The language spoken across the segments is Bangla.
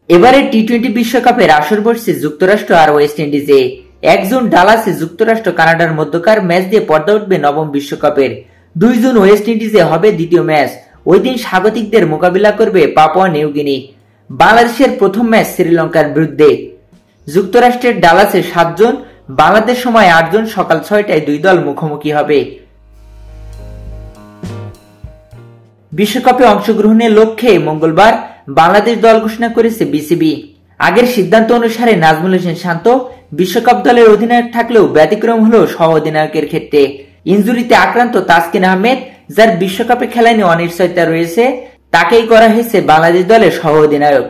এবারে টি-20 বিশ্বকাপের আসর বসছে যুক্তরাষ্ট্র আর ওয়েস্ট ইন্ডিজে। 1 জুন ডালাসে যুক্তরাষ্ট্র কানাডার মধ্যকার ম্যাচ দিয়ে পর্দা উঠবে নবম বিশ্বকাপের। 2 জুন ওয়েস্ট ইন্ডিজে হবে দ্বিতীয় ম্যাচ। ওই দিন স্বাগতিকদের মোকাবিলা করবে পাপুয়া নিউ গিনি। বাংলাদেশের প্রথম ম্যাচ শ্রীলঙ্কার বিরুদ্ধে। যুক্তরাষ্ট্রের ডালাসে 7 জুন, বাংলাদেশ সময় 8 জুন সকাল 6টায় দুই দল মুখোমুখি হবে। বিশ্বকাপে অংশগ্রহণের লক্ষ্যে মঙ্গলবার বাংলাদেশ দল ঘোষণা করেছে বিসিবি। আগের সিদ্ধান্ত অনুসারে নাজমুল হোসেন শান্ত বিশ্বকাপ দলের অধিনায়ক থাকলেও ব্যতিক্রম হলো সহ অধিনায়কের ক্ষেত্রে। ইনজুরিতে আক্রান্ত তাসকিন আহমেদ, যার বিশ্বকাপে খেলা নিয়ে অনিশ্চয়তা রয়েছে, তাকেই করা হয়েছে বাংলাদেশ দলের সহ অধিনায়ক।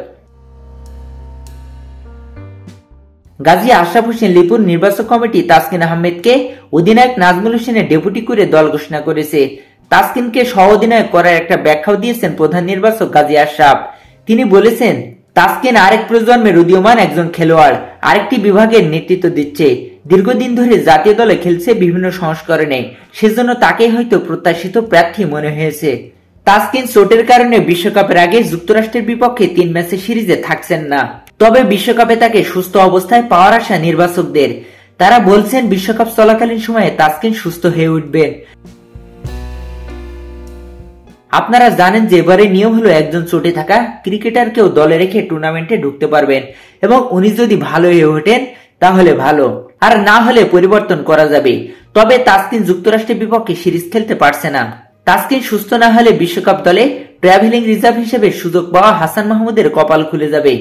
গাজী আশরাফ হোসেন লিপুর নির্বাচক কমিটি তাসকিন আহমেদকে অধিনায়ক নাজমুল হোসেনের ডেপুটি করে দল ঘোষণা করেছে। তাসকিনকে সহ অধিনায়ক করার একটা ব্যাখ্যাও দিয়েছেন প্রধান নির্বাচক গাজী আশরাফ। তিনি বলেছেন, তাসকিন আরেক প্রজন্মের উদীয়মান একজন খেলোয়াড়, আরেকটি বিভাগের নেতৃত্ব দিচ্ছে, দীর্ঘদিন ধরে জাতীয় দলে খেলছে বিভিন্ন সংস্করণে, সেজন্য তাকেই হয়তো প্রত্যাশিত প্রার্থী মনে হয়েছে। তাসকিন চোটের কারণে বিশ্বকাপের আগে যুক্তরাষ্ট্রের বিপক্ষে 3 ম্যাচের সিরিজে থাকছেন না। তবে বিশ্বকাপে তাকে সুস্থ অবস্থায় পাওয়ার আশা নির্বাচকদের। তারা বলছেন বিশ্বকাপ চলাকালীন সময়ে তাসকিন সুস্থ হয়ে উঠবেন। আপনারা জানেন যে এবারে নিয়ম হলো একজন চোটে থাকা ক্রিকেটারকেও দলে রেখে টুর্নামেন্টে ঢুকতে পারবেন, এবং উনি যদি ভালো হয়ে ওঠেন তাহলে ভালো, আর না হলে পরিবর্তন করা যাবে। তবে তাসকিন যুক্তরাষ্ট্রের বিপক্ষে সিরিজ খেলতে পারছে না। তাসকিন সুস্থ না হলে বিশ্বকাপ দলে ট্রাভেলিং রিজার্ভ হিসেবে সুযোগ পাওয়া হাসান মাহমুদের কপাল খুলে যাবে।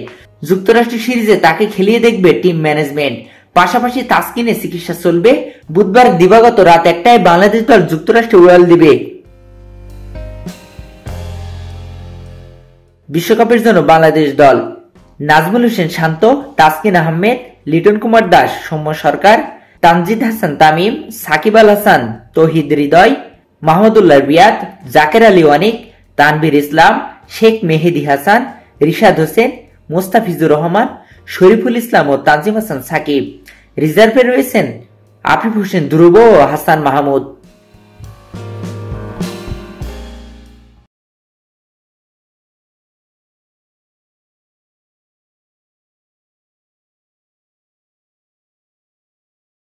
যুক্তরাষ্ট্র সিরিজে তাকে খেলিয়ে দেখবে টিম ম্যানেজমেন্ট। পাশাপাশি তাসকিনের চিকিৎসা চলবে। বুধবার দিবাগত রাত 1টায় বাংলাদেশ দল যুক্তরাষ্ট্রে উড়াল দিবে। বিশ্বকাপের জন্য বাংলাদেশ দল: নাজমুল হোসেন শান্ত, তাসকিন আহমেদ, লিটন কুমার দাস, সৌম্য সরকার, তানজিদ হাসান তামিম, সাকিব আল হাসান, তৌহিদ হৃদয়, মাহমুদুল্লাহ রিয়াদ, জাকের আলী অনিক, তানভীর ইসলাম, শেখ মেহেদী হাসান, রিশাদ হোসেন, মোস্তাফিজুর রহমান, শরীফুল ইসলাম ও তানজিম হাসান সাকিব। রিজার্ভে রয়েছেন আফিফ হোসেন ধ্রুব ও হাসান মাহমুদ।